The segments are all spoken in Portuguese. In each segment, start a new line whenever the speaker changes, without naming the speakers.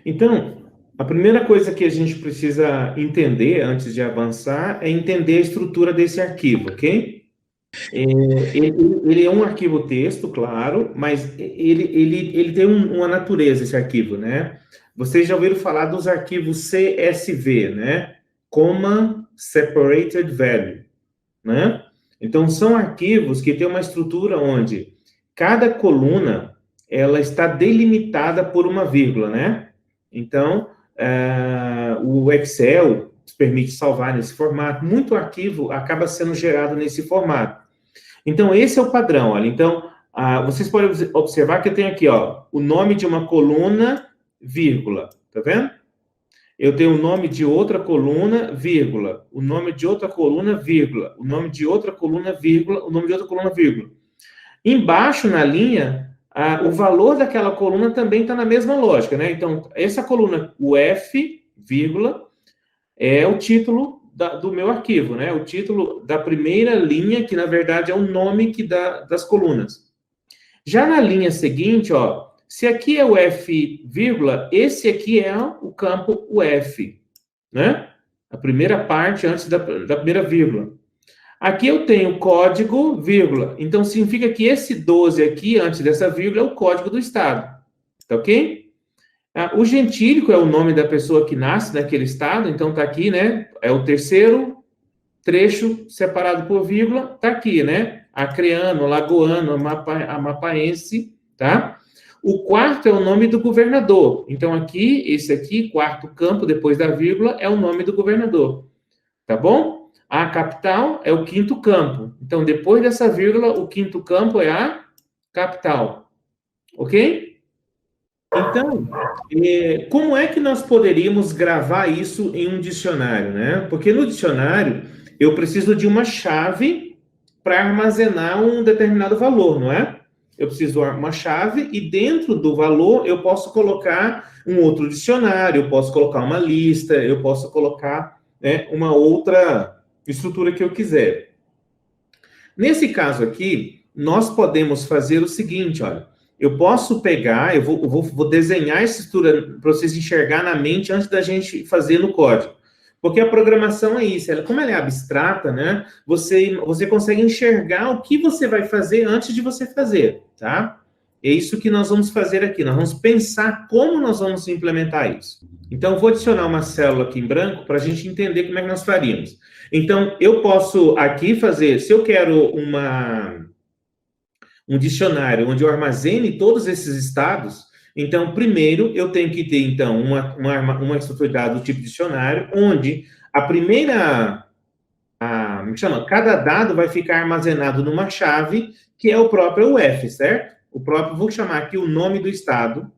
Então, a primeira coisa que a gente precisa entender antes de avançar é entender a estrutura desse arquivo, ok? Ele é um arquivo texto, claro, mas ele tem uma natureza, esse arquivo, né? Vocês já ouviram falar dos arquivos CSV, né? Comma Separated Value, né? Então, são arquivos que têm uma estrutura onde cada coluna ela está delimitada por uma vírgula, né? Então, o Excel permite salvar nesse formato. Muito arquivo acaba sendo gerado nesse formato. Então, esse é o padrão, olha. Então, vocês podem observar que eu tenho aqui, ó, o nome de uma coluna, vírgula, tá vendo? Eu tenho o nome de outra coluna, vírgula, o nome de outra coluna, vírgula, o nome de outra coluna, vírgula, o nome de outra coluna, vírgula. Embaixo, na linha, o valor daquela coluna também está na mesma lógica, né? Então, essa coluna, o F, vírgula, é o título do meu arquivo, né? O título da primeira linha, que na verdade é o nome que dá das colunas. Já na linha seguinte, ó, se aqui é o F, vírgula, esse aqui é o campo o F, né? A primeira parte antes da primeira vírgula. Aqui eu tenho código, vírgula. Então, significa que esse 12 aqui, antes dessa vírgula, é o código do estado. Tá ok? O gentílico é o nome da pessoa que nasce naquele estado, então tá aqui, né? É o terceiro trecho separado por vírgula, tá aqui, né? Acreano, lagoano, amapaense, tá? O quarto é o nome do governador. Então, aqui, esse aqui, quarto campo, depois da vírgula, é o nome do governador. Tá bom? A capital é o quinto campo. Então, depois dessa vírgula, o quinto campo é a capital. Ok? Então, como é que nós poderíamos gravar isso em um dicionário, né? Porque no dicionário eu preciso de uma chave para armazenar um determinado valor, não é? Eu preciso de uma chave e dentro do valor eu posso colocar um outro dicionário, eu posso colocar uma lista, eu posso colocar, né, uma outra estrutura que eu quiser. Nesse caso aqui, nós podemos fazer o seguinte, olha. Eu posso pegar, eu vou desenhar essa estrutura para vocês enxergar na mente antes da gente fazer no código. Porque a programação é isso, como ela é abstrata, né? Você consegue enxergar o que você vai fazer antes de você fazer, tá? É isso que nós vamos fazer aqui. Nós vamos pensar como nós vamos implementar isso. Então, eu vou adicionar uma célula aqui em branco para a gente entender como é que nós faríamos. Então, eu posso aqui fazer, se eu quero um dicionário onde eu armazene todos esses estados, então, primeiro, eu tenho que ter, então, uma estrutura de dados do tipo dicionário, onde a primeira, como chama? Cada dado vai ficar armazenado numa chave, que é o próprio UF, certo? O próprio, vou chamar aqui o nome do estado.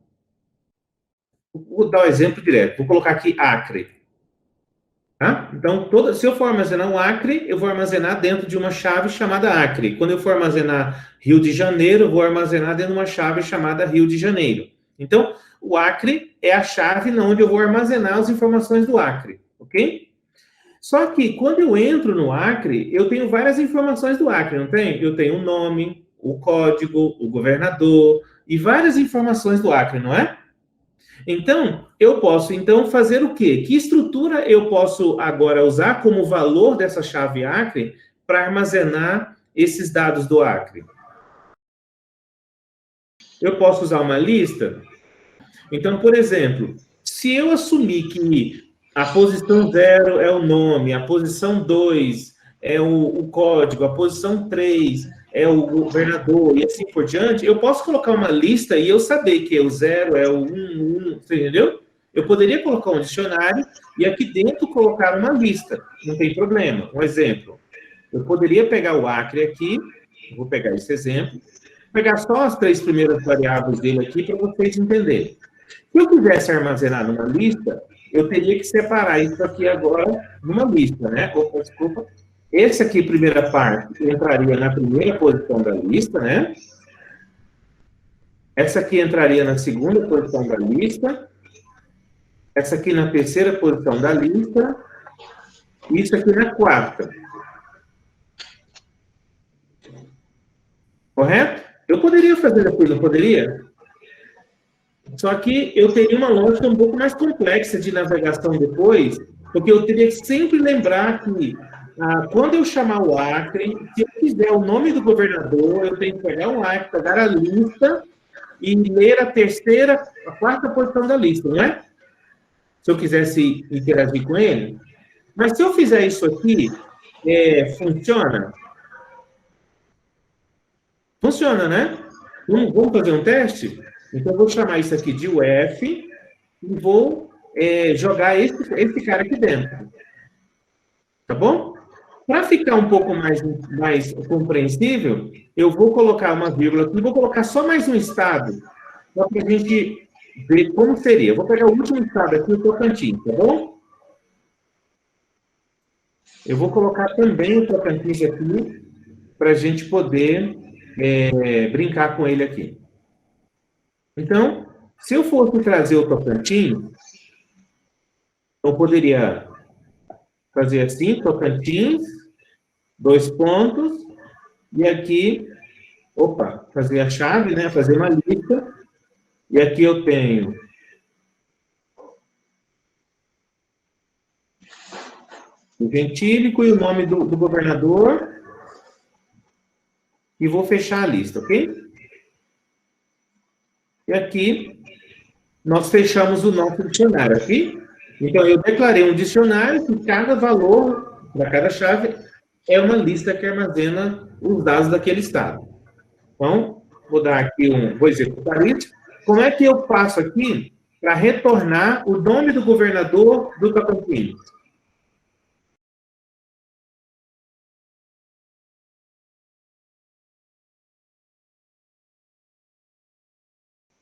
Vou dar o um exemplo direto. Vou colocar aqui Acre. Tá? Então, se eu for armazenar um Acre, eu vou armazenar dentro de uma chave chamada Acre. Quando eu for armazenar Rio de Janeiro, eu vou armazenar dentro de uma chave chamada Rio de Janeiro. Então, o Acre é a chave onde eu vou armazenar as informações do Acre, ok? Só que, quando eu entro no Acre, eu tenho várias informações do Acre, não tem? Eu tenho o nome, o código, o governador e várias informações do Acre, não é? Então, eu posso, fazer o quê? Que estrutura eu posso agora usar como valor dessa chave Acre para armazenar esses dados do Acre? Eu posso usar uma lista? Então, por exemplo, se eu assumir que a posição 0 é o nome, a posição 2 é o código, a posição 3 é o governador e assim por diante, eu posso colocar uma lista e eu saber que o 0 é o 1, entendeu? Eu poderia colocar um dicionário e aqui dentro colocar uma lista, não tem problema. Um exemplo, eu poderia pegar o Acre aqui, vou pegar esse exemplo, pegar só as 3 primeiras variáveis dele aqui para vocês entenderem. Se eu quisesse armazenar numa lista, eu teria que separar isso aqui agora numa lista, né? Opa, desculpa. Esse aqui, primeira parte, entraria na primeira posição da lista, né? Essa aqui entraria na segunda posição da lista. Essa aqui na terceira posição da lista. E isso aqui na quarta. Correto? Eu poderia fazer assim, não poderia? Só que eu teria uma lógica um pouco mais complexa de navegação depois, porque eu teria que sempre lembrar que quando eu chamar o Acre, se eu quiser o nome do governador, eu tenho que pegar o Acre, pegar a lista e ler a terceira, a quarta posição da lista, não é? Se eu quisesse interagir com ele. Mas se eu fizer isso aqui, funciona? Funciona, né? Vamos fazer um teste? Então, eu vou chamar isso aqui de UF e vou jogar esse cara aqui dentro. Tá bom? Para ficar um pouco mais compreensível, eu vou colocar uma vírgula aqui, vou colocar só mais um estado, só para a gente ver como seria. Eu vou pegar o último estado aqui, o Tocantins, tá bom? Eu vou colocar também o Tocantins aqui, para a gente poder brincar com ele aqui. Então, se eu fosse trazer o Tocantins, eu poderia fazer assim, Tocantins, 2 pontos, e aqui, fazer a chave, né? Fazer uma lista, e aqui eu tenho o gentílico e o nome do governador, e vou fechar a lista, ok? E aqui, nós fechamos o nosso dicionário aqui. Então, eu declarei um dicionário que cada valor, para cada chave, é uma lista que armazena os dados daquele estado. Então, vou executar isso. Como é que eu faço aqui para retornar o nome do governador do Tocantins?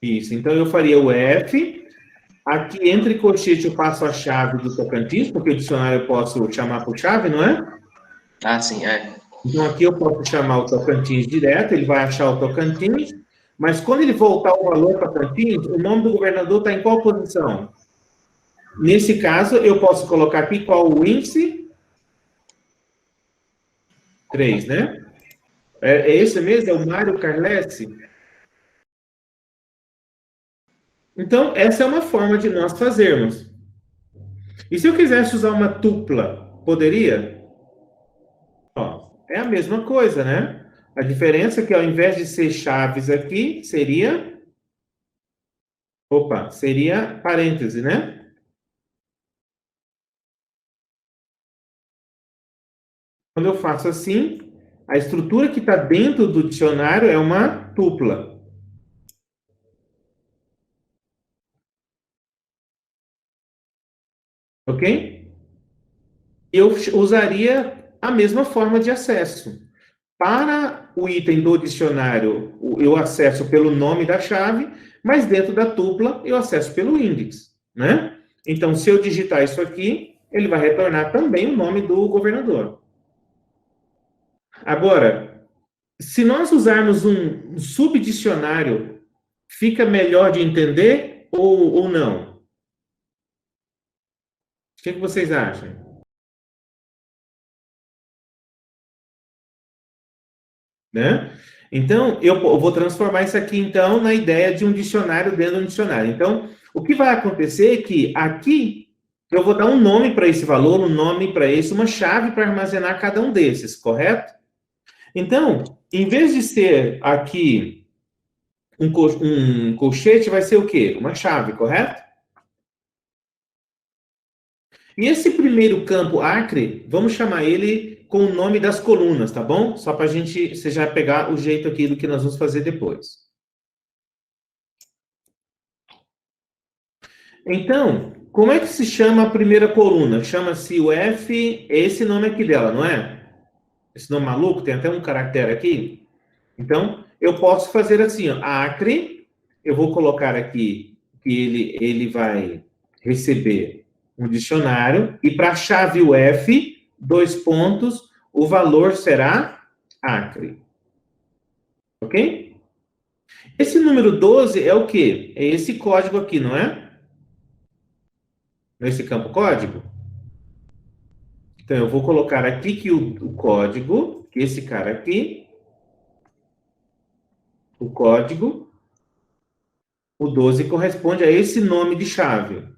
Isso, então eu faria o F, aqui entre colchete eu passo a chave do Tocantins, porque o dicionário eu posso chamar por chave, não é?
Ah, sim, é.
Então aqui eu posso chamar o Tocantins direto, ele vai achar o Tocantins, mas quando ele voltar o valor Tocantins, o nome do governador está em qual posição? Nesse caso, eu posso colocar aqui qual o índice? 3, né? É esse mesmo? É o Mário Carlesi? Então, essa é uma forma de nós fazermos. E se eu quisesse usar uma tupla, poderia? Ó, é a mesma coisa, né? A diferença é que ao invés de ser chaves aqui, seria parêntese, né? Quando eu faço assim, a estrutura que está dentro do dicionário é uma tupla. Ok? Eu usaria a mesma forma de acesso. Para o item do dicionário, eu acesso pelo nome da chave, mas dentro da tupla eu acesso pelo índice, né? Então, se eu digitar isso aqui, ele vai retornar também o nome do governador. Agora, se nós usarmos um subdicionário, fica melhor de entender ou não? O que vocês acham? Né? Então, eu vou transformar isso aqui, então, na ideia de um dicionário dentro de um dicionário. Então, o que vai acontecer é que aqui eu vou dar um nome para esse valor, um nome para esse, uma chave para armazenar cada um desses, correto? Então, em vez de ser aqui um colchete, vai ser o quê? Uma chave, correto? E esse primeiro campo Acre, vamos chamar ele com o nome das colunas, tá bom? Só para você já pegar o jeito aqui do que nós vamos fazer depois. Então, como é que se chama a primeira coluna? Chama-se o F, é esse nome aqui dela, não é? Esse nome maluco, tem até um caractere aqui. Então, eu posso fazer assim, ó, Acre, eu vou colocar aqui que ele vai receber um dicionário, e para a chave UF, 2 pontos, o valor será Acre. Ok? Esse número 12 é o quê? É esse código aqui, não é? Nesse campo código. Então, eu vou colocar aqui que o código, que esse cara aqui, o código O 12 corresponde a esse nome de chave.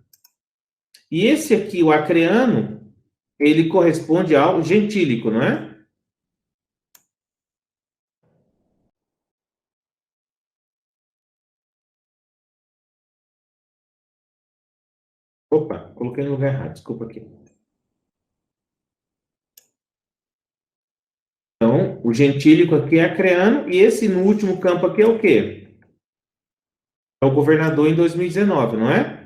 E esse aqui, o acreano, ele corresponde ao gentílico, não é? Opa, coloquei no lugar errado, desculpa aqui. Então, o gentílico aqui é acreano, e esse no último campo aqui é o quê? É o governador em 2019, não é?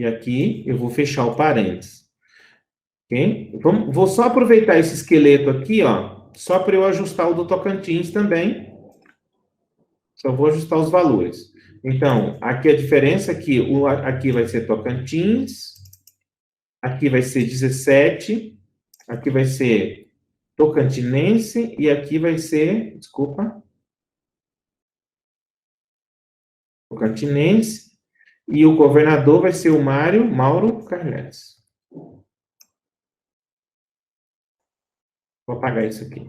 E aqui eu vou fechar o parênteses. Ok? Vou só aproveitar esse esqueleto aqui, ó, só para eu ajustar o do Tocantins também. Só vou ajustar os valores. Então, aqui a diferença é que aqui vai ser Tocantins, aqui vai ser 17, aqui vai ser Tocantinense e aqui vai ser, desculpa, Tocantinense, e o governador vai ser o Mauro Carles. Vou apagar isso aqui.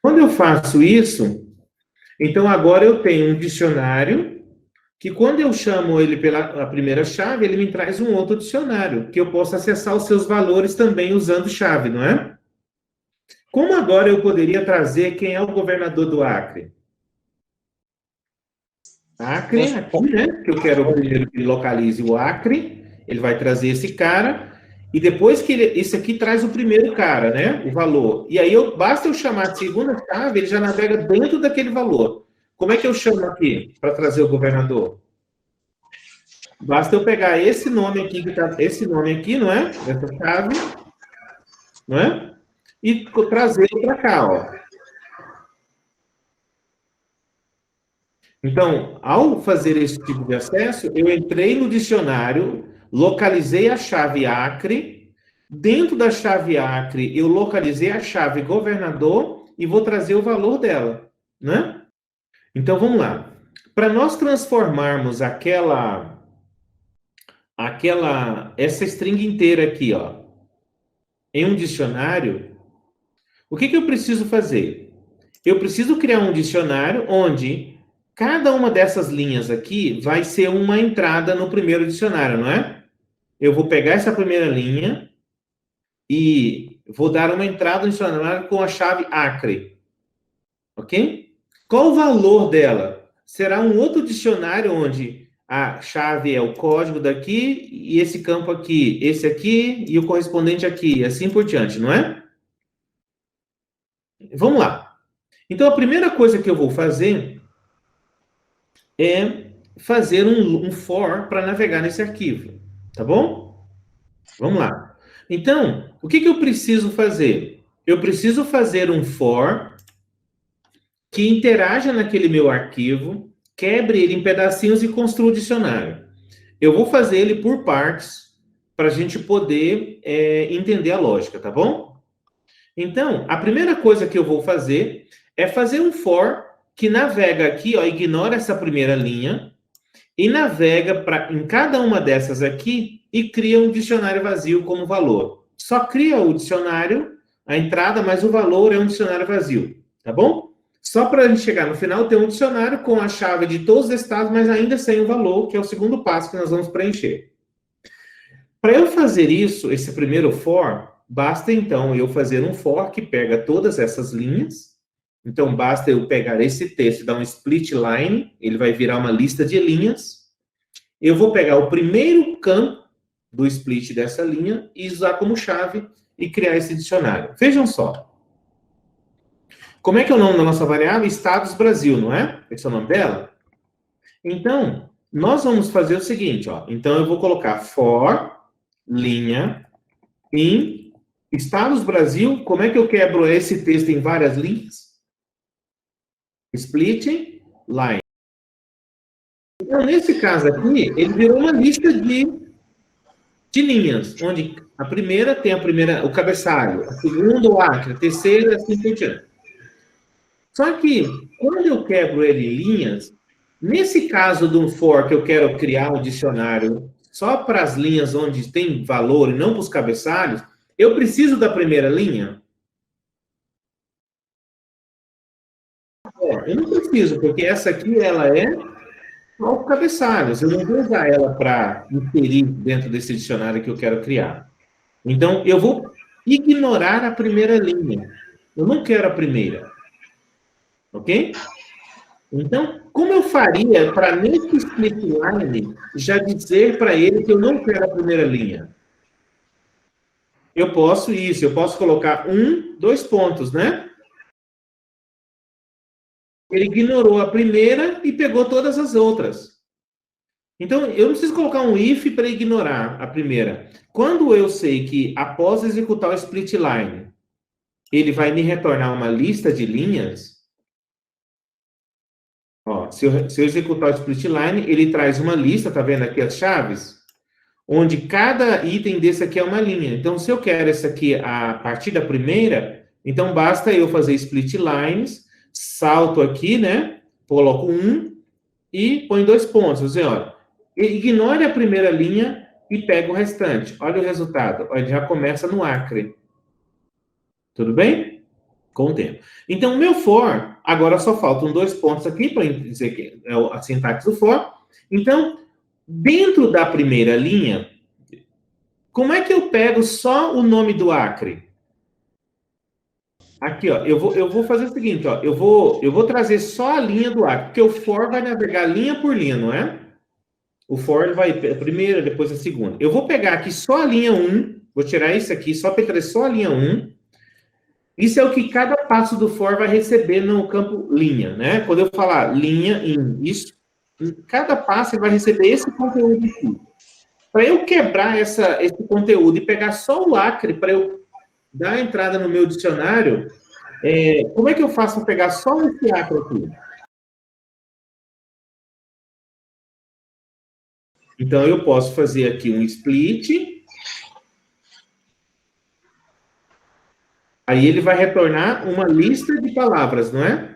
Quando eu faço isso, então agora eu tenho um dicionário que quando eu chamo ele pela primeira chave, ele me traz um outro dicionário, que eu posso acessar os seus valores também usando chave, não é? Como agora eu poderia trazer quem é o governador do Acre? Acre, aqui, né? Que eu quero primeiro que ele localize o Acre, ele vai trazer esse cara, e depois que esse aqui traz o primeiro cara, né? O valor. E aí basta eu chamar a segunda chave, ele já navega dentro daquele valor. Como é que eu chamo aqui para trazer o governador? Basta eu pegar esse nome aqui, esse nome aqui, não é? Essa chave, não é? E trazê-lo para cá, ó. Então, ao fazer esse tipo de acesso, eu entrei no dicionário, localizei a chave Acre, dentro da chave Acre, eu localizei a chave governador e vou trazer o valor dela, né? Então, vamos lá. Para nós transformarmos essa string inteira aqui, ó, em um dicionário, o que eu preciso fazer? Eu preciso criar um dicionário onde cada uma dessas linhas aqui vai ser uma entrada no primeiro dicionário, não é? Eu vou pegar essa primeira linha e vou dar uma entrada no dicionário com a chave Acre. Ok? Qual o valor dela? Será um outro dicionário onde a chave é o código daqui e esse campo aqui, esse aqui e o correspondente aqui, assim por diante, não é? Vamos lá. Então, a primeira coisa que eu vou fazer é fazer um for para navegar nesse arquivo, tá bom? Vamos lá. Então, o que eu preciso fazer? Eu preciso fazer um for que interaja naquele meu arquivo, quebre ele em pedacinhos e construa o dicionário. Eu vou fazer ele por partes para a gente poder entender a lógica, tá bom? Então, a primeira coisa que eu vou fazer é fazer um for que navega aqui, ó, ignora essa primeira linha e navega em cada uma dessas aqui e cria um dicionário vazio como valor. Só cria o dicionário, a entrada, mas o valor é um dicionário vazio, tá bom? Só para a gente chegar no final, ter um dicionário com a chave de todos os estados, mas ainda sem o valor, que é o segundo passo que nós vamos preencher. Para eu fazer isso, esse primeiro for, basta então eu fazer um for que pega todas essas linhas. Então, basta eu pegar esse texto e dar um split line, ele vai virar uma lista de linhas. Eu vou pegar o primeiro campo do split dessa linha e usar como chave e criar esse dicionário. Vejam só. Como é que é o nome da nossa variável? Estados Brasil, não é? Esse é o nome dela? Então, nós vamos fazer o seguinte, ó. Então, eu vou colocar for, linha, em Estados Brasil. Como é que eu quebro esse texto em várias linhas? Split line. Então, nesse caso aqui, ele virou uma lista de linhas, onde a primeira tem o cabeçalho, a segunda o Acre, a terceira assim por diante. Só que, quando eu quebro ele em linhas, nesse caso do for que eu quero criar um dicionário só para as linhas onde tem valor e não para os cabeçalhos, eu preciso da primeira linha? Eu não preciso, porque essa aqui, ela é só os cabeçalhos. Eu não vou usar ela para inserir dentro desse dicionário que eu quero criar. Então, eu vou ignorar a primeira linha. Eu não quero a primeira. Ok? Então, como eu faria para nesse split line já dizer para ele que eu não quero a primeira linha? Eu posso colocar 2 pontos, né? Ele ignorou a primeira e pegou todas as outras. Então, eu não preciso colocar um if para ignorar a primeira. Quando eu sei que, após executar o split line, ele vai me retornar uma lista de linhas, ó, se eu executar o split line, ele traz uma lista, tá vendo aqui as chaves? Onde cada item desse aqui é uma linha. Então, se eu quero essa aqui a partir da primeira, então basta eu fazer split lines, salto aqui, né? Coloco 1 e põe 2 pontos. Você olha, ignore a primeira linha e pega o restante. Olha o resultado. Olha, já começa no acre. Tudo bem? Com o tempo. Então, o meu for, agora só faltam 2 pontos aqui para dizer que é a sintaxe do for. Então, dentro da primeira linha, como é que eu pego só o nome do acre? Aqui, ó, eu vou fazer o seguinte, ó, eu vou trazer só a linha do acre, porque o for vai navegar linha por linha, não é? O for ele vai a primeira, depois a segunda. Eu vou pegar aqui só a linha 1, vou tirar isso aqui, só para trazer só a linha 1. Isso é o que cada passo do for vai receber no campo linha, né? Quando eu falar linha em isso, em cada passo ele vai receber esse conteúdo aqui. Para eu quebrar esse conteúdo e pegar só o acre para eu dar a entrada no meu dicionário, como é que eu faço para pegar só esse acre aqui? Então, eu posso fazer aqui um split. Aí ele vai retornar uma lista de palavras, não é?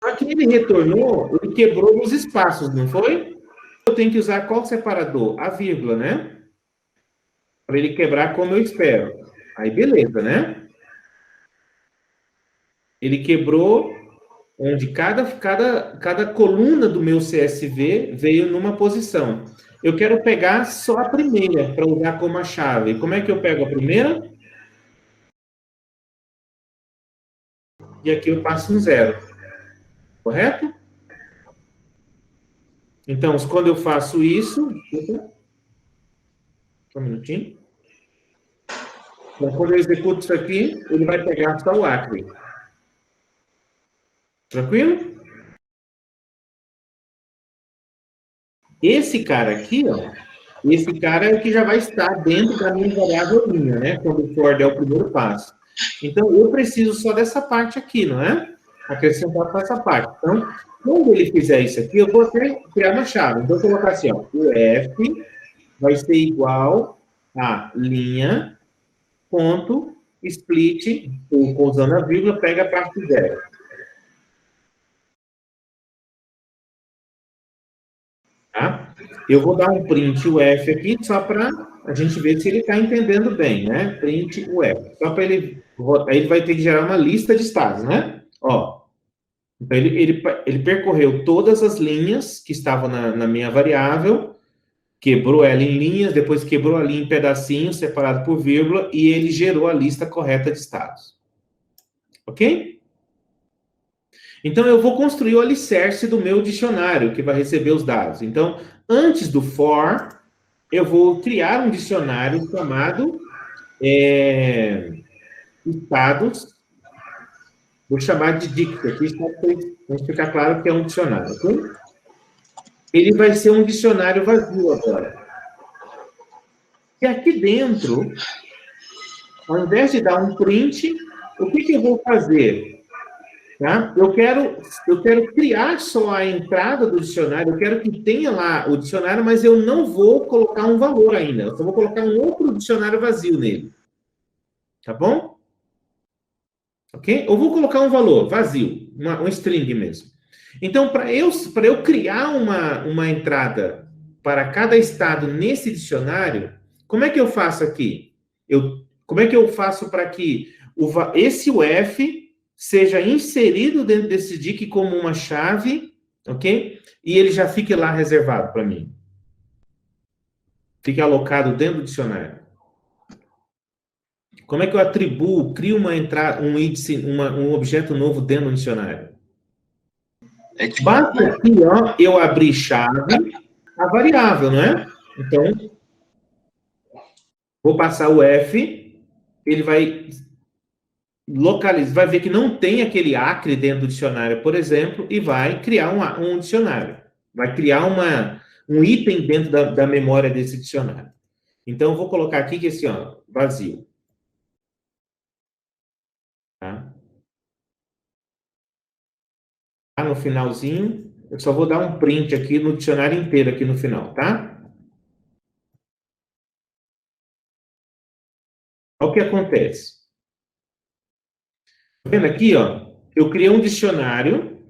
Só que ele retornou, ele quebrou os espaços, não foi? Eu tenho que usar qual separador? A vírgula, né? Para ele quebrar como eu espero. Aí, beleza, né? Ele quebrou onde cada coluna do meu CSV veio numa posição. Eu quero pegar só a primeira para usar como a chave. Como é que eu pego a primeira? E aqui eu passo um 0. Correto? Então, quando eu faço isso... Só um minutinho. Então, quando eu executo isso aqui, ele vai pegar só o acre. Tranquilo? Esse cara aqui, ó, esse cara é o que já vai estar dentro da minha variável linha, né? Quando o for der o primeiro passo. Então, eu preciso só dessa parte aqui, não é? Acrescentar para essa parte. Então, quando ele fizer isso aqui, eu vou ter criar uma chave. Então, eu vou colocar assim, ó, o F vai ser igual a linha, ponto, split, usando a vírgula, pega a parte 0. Tá? Eu vou dar um print UF aqui, só para a gente ver se ele está entendendo bem, né? Print UF. Só para ele... Aí ele vai ter que gerar uma lista de estados, né? Ó. Então, ele percorreu todas as linhas que estavam na minha variável, quebrou ela em linhas, depois quebrou a linha em pedacinhos, separado por vírgula, e ele gerou a lista correta de estados. Ok? Então, eu vou construir o alicerce do meu dicionário, que vai receber os dados. Então, antes do for, eu vou criar um dicionário chamado estados. Vou chamar de dict aqui, para ficar claro que é um dicionário. Ok? Ele vai ser um dicionário vazio agora. E aqui dentro, ao invés de dar um print, o que eu vou fazer? Tá? Eu quero criar só a entrada do dicionário, eu quero que tenha lá o dicionário, mas eu não vou colocar um valor ainda. Eu só vou colocar um outro dicionário vazio nele. Tá bom? Ok? Eu vou colocar um valor vazio, um string mesmo. Então, para eu criar uma entrada para cada estado nesse dicionário, como é que eu faço aqui? Como é que eu faço para que esse UF seja inserido dentro desse DIC como uma chave, ok? E ele já fique lá reservado para mim. Fique alocado dentro do dicionário. Como é que eu atribuo, crio uma entrada, um índice, um objeto novo dentro do dicionário? Basta aqui, ó, eu abrir chave, a variável, não é? Então, vou passar o F, ele vai localizar, vai ver que não tem aquele acre dentro do dicionário, por exemplo, e vai criar um dicionário. Vai criar um item dentro da memória desse dicionário. Então, eu vou colocar aqui que esse, ó, vazio. Tá? Lá no finalzinho, eu só vou dar um print aqui no dicionário inteiro aqui no final, tá? Olha o que acontece. Tá vendo aqui, ó? Eu criei um dicionário,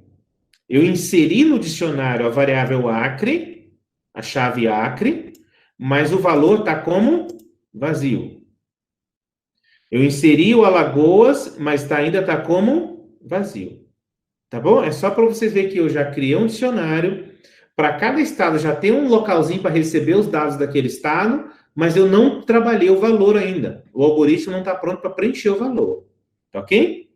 eu inseri no dicionário a variável acre, a chave acre, mas o valor está como vazio. Eu inseri o Alagoas, mas ainda está como vazio. Tá bom? É só para vocês verem que eu já criei um dicionário. Para cada estado já tem um localzinho para receber os dados daquele estado, mas eu não trabalhei o valor ainda. O algoritmo não está pronto para preencher o valor. Tá ok?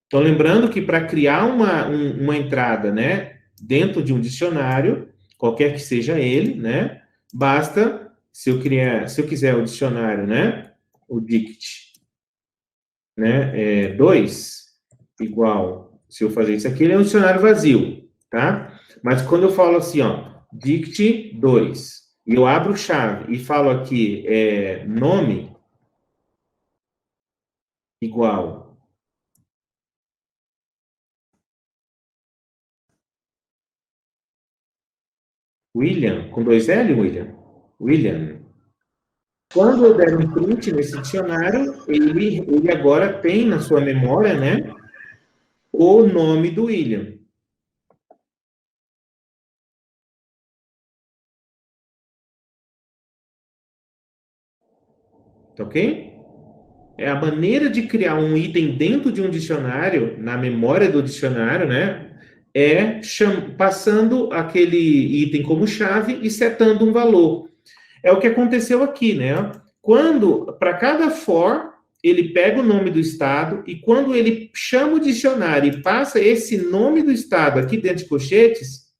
Então, lembrando que para criar uma entrada, né, dentro de um dicionário, qualquer que seja ele, né, basta, se eu quiser o dicionário, né, o dict, né, 2 igual, se eu fazer isso aqui, ele é um dicionário vazio, tá? Mas quando eu falo assim, ó, dict 2, e eu abro chave e falo aqui, nome igual William, com 2L, William? William. Quando eu der um print nesse dicionário, ele agora tem na sua memória, né, o nome do William. Tá ok? É a maneira de criar um item dentro de um dicionário, na memória do dicionário, né, passando aquele item como chave e setando um valor. É o que aconteceu aqui, né? Quando, para cada for, ele pega o nome do estado e quando ele chama o dicionário e passa esse nome do estado aqui dentro de colchetes,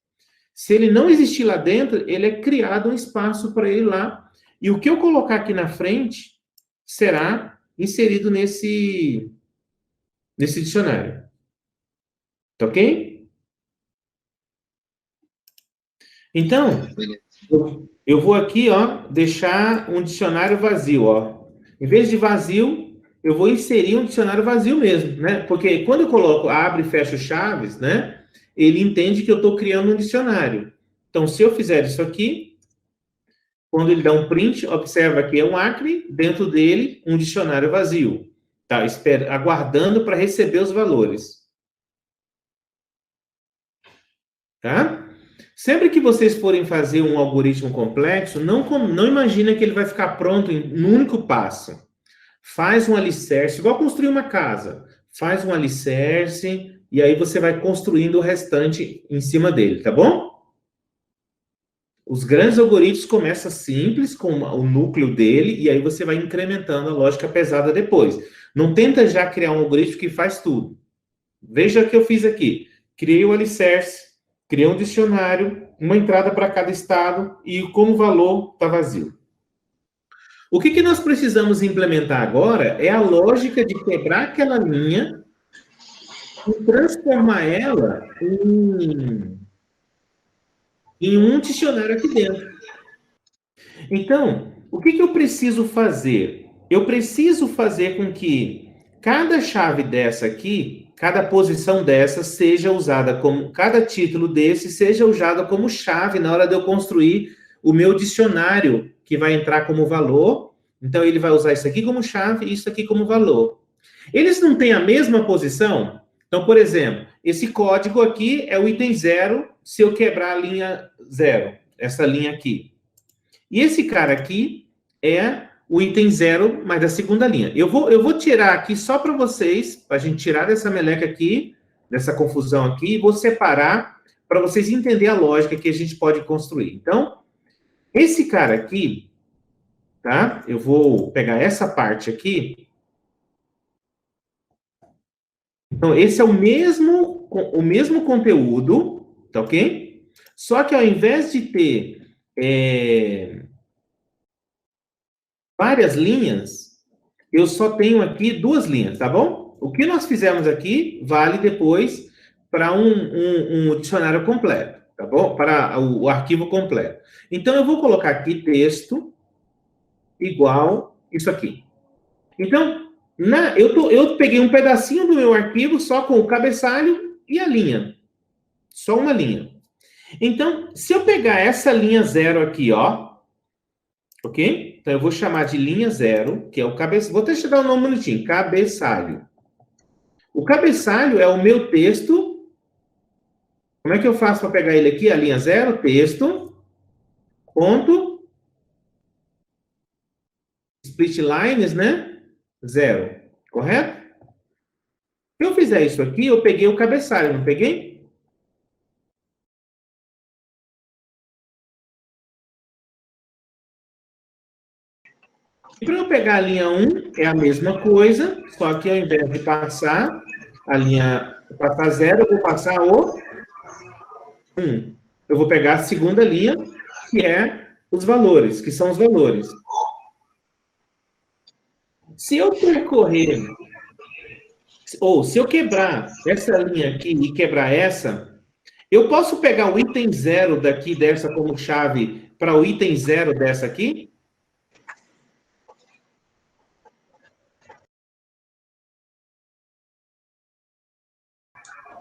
se ele não existir lá dentro, ele é criado um espaço para ele lá. E o que eu colocar aqui na frente será inserido nesse dicionário. Tá ok? Então, eu vou aqui, ó, deixar um dicionário vazio, ó. Em vez de vazio, eu vou inserir um dicionário vazio mesmo, né? Porque quando eu coloco abre e fecho chaves, né? Ele entende que eu estou criando um dicionário. Então, se eu fizer isso aqui, quando ele dá um print, observa que é um acre, dentro dele, um dicionário vazio. Tá, aguardando para receber os valores. Tá? Sempre que vocês forem fazer um algoritmo complexo, não imagina que ele vai ficar pronto num único passo. Faz um alicerce, igual construir uma casa. Faz um alicerce e aí você vai construindo o restante em cima dele, tá bom? Os grandes algoritmos começam simples, com o núcleo dele, e aí você vai incrementando a lógica pesada depois. Não tenta já criar um algoritmo que faz tudo. Veja o que eu fiz aqui. Criei o alicerce, criei um dicionário, uma entrada para cada estado, e como valor está vazio. O que nós precisamos implementar agora é a lógica de quebrar aquela linha e transformar ela em um dicionário aqui dentro. Então, o que eu preciso fazer? Eu preciso fazer com que cada chave dessa aqui, cada posição dessa seja usada como, cada título desse seja usado como chave na hora de eu construir o meu dicionário, que vai entrar como valor. Então, ele vai usar isso aqui como chave e isso aqui como valor. Eles não têm a mesma posição? Então, por exemplo, esse código aqui é o item 0 se eu quebrar a linha 0, essa linha aqui. E esse cara aqui é o item 0, mas da segunda linha. Eu vou tirar aqui só para vocês, para a gente tirar dessa meleca aqui, dessa confusão aqui, e vou separar para vocês entenderem a lógica que a gente pode construir. Então, esse cara aqui, tá? Eu vou pegar essa parte aqui. Então, esse é o mesmo conteúdo, tá ok? Só que ao invés de ter várias linhas, eu só tenho aqui 2 linhas, tá bom? O que nós fizemos aqui vale depois para um dicionário completo, tá bom? Para o arquivo completo. Então, eu vou colocar aqui texto igual isso aqui. Então, eu peguei um pedacinho do meu arquivo só com o cabeçalho e a linha. Só uma linha. Então, se eu pegar essa linha 0 aqui, ó, ok? Então, eu vou chamar de linha 0, que é o cabeçalho. Vou até dar o nome bonitinho, cabeçalho. O cabeçalho é o meu texto. Como é que eu faço para pegar ele aqui? A linha 0, texto, ponto, split lines, né? 0, correto? Se eu fizer isso aqui, eu peguei o cabeçalho, não peguei? E para eu pegar a linha 1, é a mesma coisa, só que ao invés de passar a linha, passar 0, eu vou passar o 1. Eu vou pegar a segunda linha, que é os valores, que são os valores. Se eu percorrer, ou se eu quebrar essa linha aqui e quebrar essa, eu posso pegar o item 0 daqui, dessa como chave, para o item 0 dessa aqui?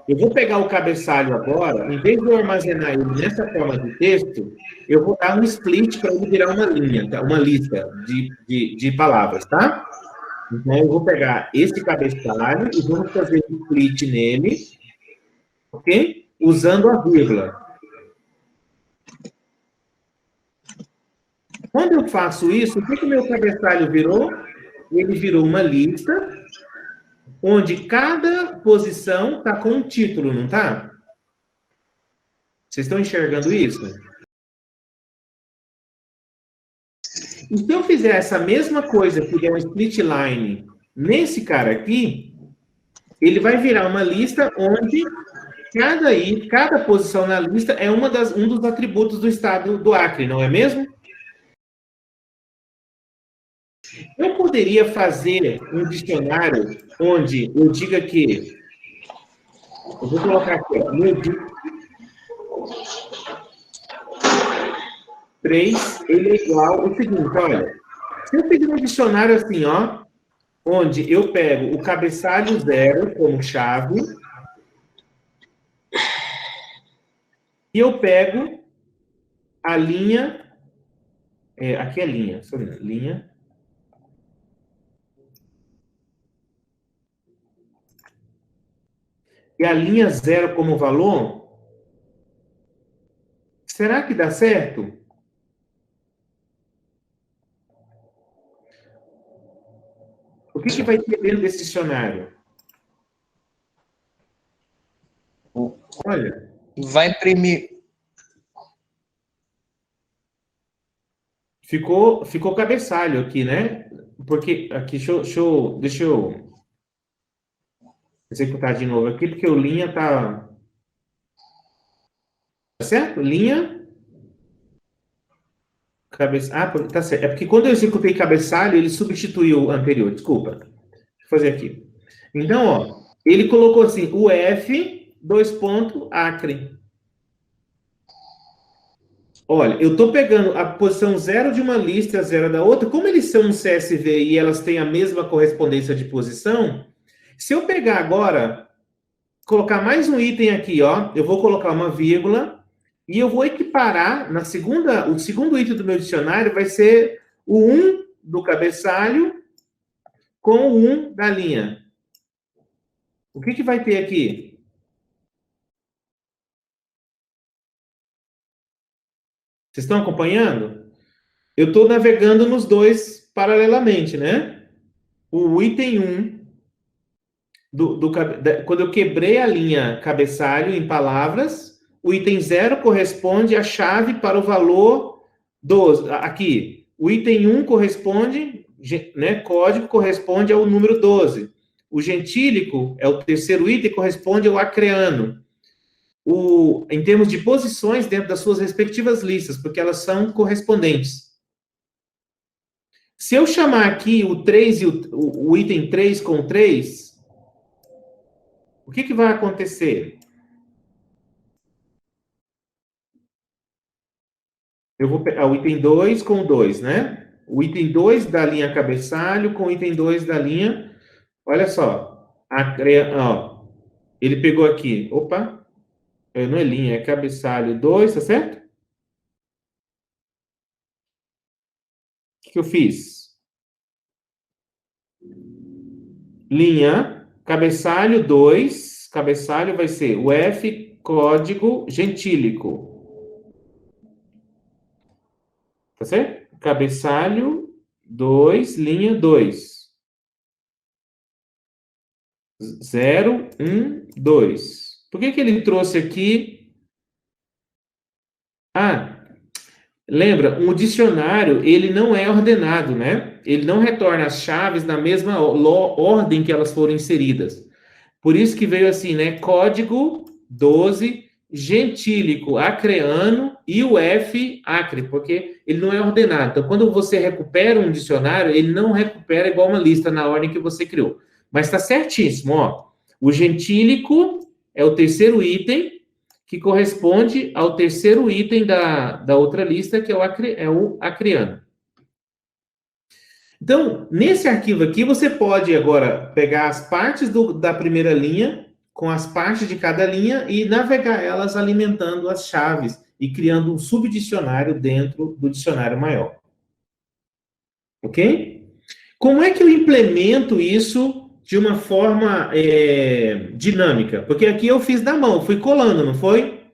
Eu vou pegar o cabeçalho agora, em vez de eu armazenar ele nessa forma de texto, eu vou dar um split para ele virar uma linha, tá? Uma lista de palavras, tá? Então, eu vou pegar esse cabeçalho e vamos fazer um split nele, ok? Usando a vírgula. Quando eu faço isso, o que o meu cabeçalho virou? Ele virou uma lista onde cada posição está com um título, não está? Vocês estão enxergando isso? E se eu fizer essa mesma coisa, que é um split line, nesse cara aqui, ele vai virar uma lista onde cada posição na lista é um dos atributos do estado do Acre, não é mesmo? Eu poderia fazer um dicionário onde eu diga que... Eu vou colocar aqui, ó, 3, ele é igual o seguinte, olha. Se eu fizer um dicionário assim, ó, onde eu pego o cabeçalho 0 como chave, e eu pego a linha... aqui é linha, só linha... E a linha 0 como valor, será que dá certo? O que vai ter dentro desse dicionário? Olha.
Vai imprimir.
Ficou cabeçalho aqui, né? Porque aqui, deixa eu executar de novo aqui, porque o linha tá certo? Linha, cabeça, tá certo. É porque quando eu executei cabeçalho, ele substituiu o anterior, desculpa. Deixa eu fazer aqui. Então, ó, ele colocou assim, o F, Acre. Olha, eu estou pegando a posição 0 de uma lista e a 0 da outra. Como eles são um CSV e elas têm a mesma correspondência de posição, se eu pegar agora, colocar mais um item aqui, ó, eu vou colocar uma vírgula e eu vou equiparar o segundo item do meu dicionário vai ser o 1 do cabeçalho com o 1 da linha. O que vai ter aqui? Vocês estão acompanhando? Eu estou navegando nos dois paralelamente, né? O item 1, quando eu quebrei a linha cabeçalho em palavras, o item 0 corresponde à chave para o valor 12. Aqui, o item 1 corresponde, né, código corresponde ao número 12. O gentílico é o terceiro item, corresponde ao acreano. Em termos de posições dentro das suas respectivas listas, porque elas são correspondentes. Se eu chamar aqui o 3 e o item 3 com 3, o que vai acontecer? Eu vou pegar o item 2 com o 2, né? O item 2 da linha cabeçalho com o item 2 da linha... Olha só. Ó, ele pegou aqui. Opa. Não é linha, é cabeçalho 2, tá certo? O que eu fiz? Linha, cabeçalho 2. Cabeçalho vai ser o F, código gentílico. Tá certo? Cabeçalho 2, linha 2. 0, 1, 2. Por que ele trouxe aqui? Lembra, um dicionário, ele não é ordenado, né? Ele não retorna as chaves na mesma ordem que elas foram inseridas. Por isso que veio assim, né? Código 12, gentílico, acreano e o F, acre, porque ele não é ordenado. Então, quando você recupera um dicionário, ele não recupera igual uma lista na ordem que você criou. Mas está certíssimo, ó. O gentílico é o terceiro item, que corresponde ao terceiro item da outra lista, que é o acreano. Então, nesse arquivo aqui, você pode agora pegar as partes da primeira linha, com as partes de cada linha, e navegar elas alimentando as chaves e criando um subdicionário dentro do dicionário maior. Ok? Como é que eu implemento isso de uma forma dinâmica? Porque aqui eu fiz na mão, fui colando, não foi?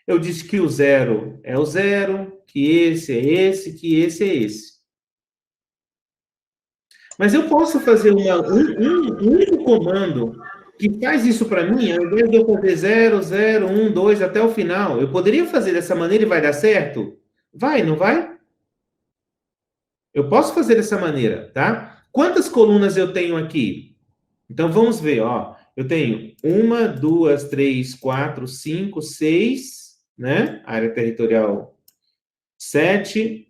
Eu disse que o 0 é o 0, que esse é esse, que esse é esse. Mas eu posso fazer um único comando que faz isso para mim, ao invés de eu fazer 0, 0, 1, 2 até o final. Eu poderia fazer dessa maneira e vai dar certo? Vai, não vai? Eu posso fazer dessa maneira, tá? Quantas colunas eu tenho aqui? Então, vamos ver, ó. Eu tenho 1, 2, 3, 4, 5, 6, né? Área territorial 7.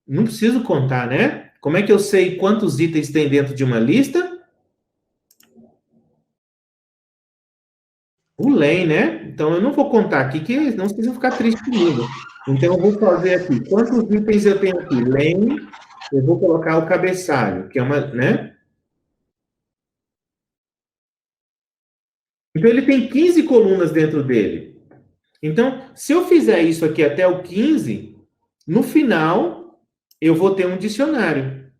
Não preciso contar, né? Como é que eu sei quantos itens tem dentro de uma lista? O LEM, né? Então, eu não vou contar aqui, que não vocês vão ficar tristes comigo. Então, eu vou fazer aqui. Quantos itens eu tenho aqui? LEM, eu vou colocar o cabeçalho, que é uma, né? Então, ele tem 15 colunas dentro dele. Então, se eu fizer isso aqui até o 15, no final, eu vou ter um dicionário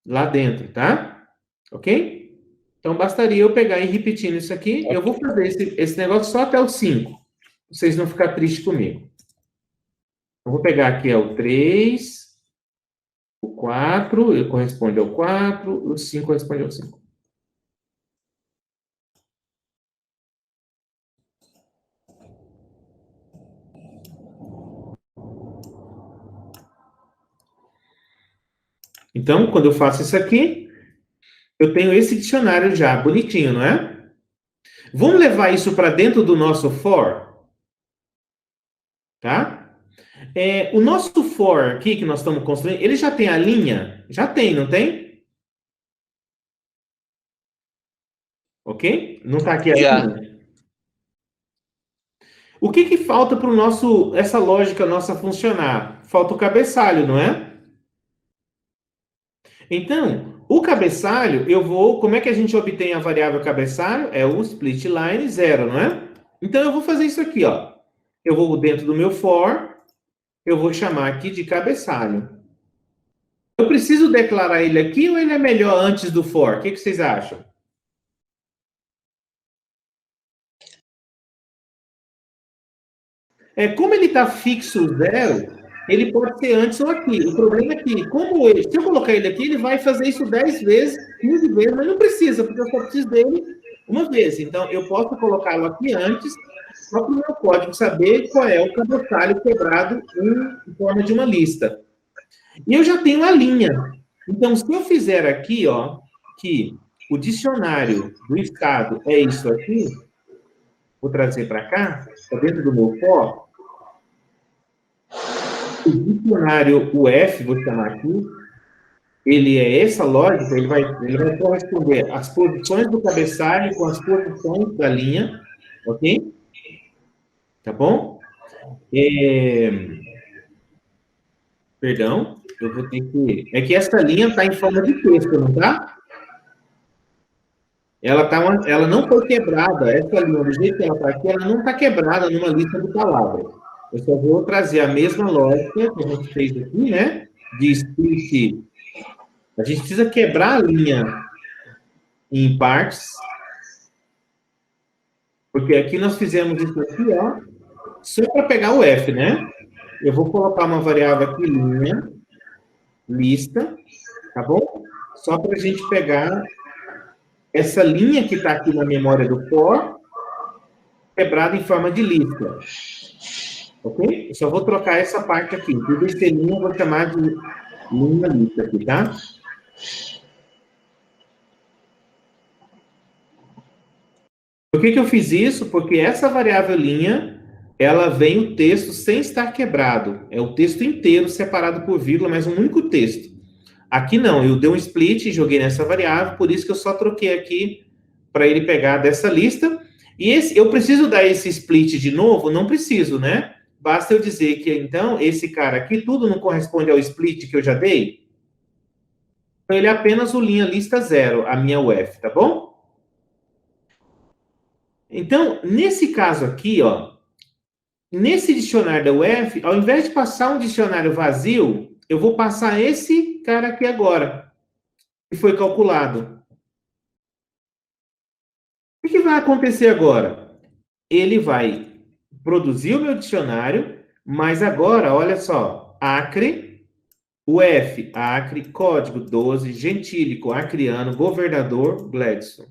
lá dentro, tá? Ok? Então, bastaria eu pegar e ir repetindo isso aqui. Eu vou fazer esse negócio só até o 5. Vocês não ficar tristes comigo. Eu vou pegar aqui o 3, o 4, ele corresponde ao 4, o 5 corresponde ao 5. Então, quando eu faço isso aqui, eu tenho esse dicionário já, bonitinho, não é? Vamos levar isso para dentro do nosso for? Tá? O nosso for aqui, que nós estamos construindo, ele já tem a linha? Já tem, não tem? Ok? Não está aqui a linha? O que falta para essa lógica nossa funcionar? Falta o cabeçalho, não é? Então, o cabeçalho, como é que a gente obtém a variável cabeçalho? É o split line 0, não é? Então, eu vou fazer isso aqui, ó. Eu vou dentro do meu for, eu vou chamar aqui de cabeçalho. Eu preciso declarar ele aqui ou ele é melhor antes do for? O que vocês acham? Como ele está fixo zero, ele pode ser antes ou aqui. O problema é que, se eu colocar ele aqui, ele vai fazer isso 10 vezes, 15 vezes, mas não precisa, porque eu só preciso dele uma vez. Então, eu posso colocá-lo aqui antes, só para o meu código saber qual é o cabeçalho quebrado em forma de uma lista. E eu já tenho a linha. Então, se eu fizer aqui, ó, que o dicionário do estado é isso aqui, vou trazer para cá, para dentro do meu for, o dicionário UF, vou chamar aqui, ele é essa lógica, ele vai corresponder às posições do cabeçalho com as posições da linha, ok? Tá bom? Perdão, eu vou ter que... É que essa linha está em forma de texto, não tá? Ela não foi quebrada, essa linha, do jeito que ela está aqui, ela não está quebrada numa lista de palavras. Eu só vou trazer a mesma lógica que a gente fez aqui, né? De split. A gente precisa quebrar a linha em partes, porque aqui nós fizemos isso aqui, ó, só para pegar o F, né? Eu vou colocar uma variável aqui, linha, lista, tá bom? Só para a gente pegar essa linha que está aqui na memória do for, quebrada em forma de lista. Ok? Eu só vou trocar essa parte aqui. Tudo isso é linha, eu vou chamar de linha lista aqui, tá? Por que eu fiz isso? Porque essa variável linha, ela vem o texto sem estar quebrado. É o texto inteiro separado por vírgula, mas um único texto. Aqui não, eu dei um split e joguei nessa variável, por isso que eu só troquei aqui para ele pegar dessa lista. E eu preciso dar esse split de novo? Não preciso, né? Basta eu dizer que, então, esse cara aqui, tudo não corresponde ao split que eu já dei. Então, ele é apenas o linha lista zero, a minha UF, tá bom? Então, nesse caso aqui, ó, nesse dicionário da UF, ao invés de passar um dicionário vazio, eu vou passar esse cara aqui agora, que foi calculado. O que vai acontecer agora? Ele vai produzir o meu dicionário, mas agora, olha só, Acre, UF, Acre, código 12, gentílico, acriano, governador, Gladson.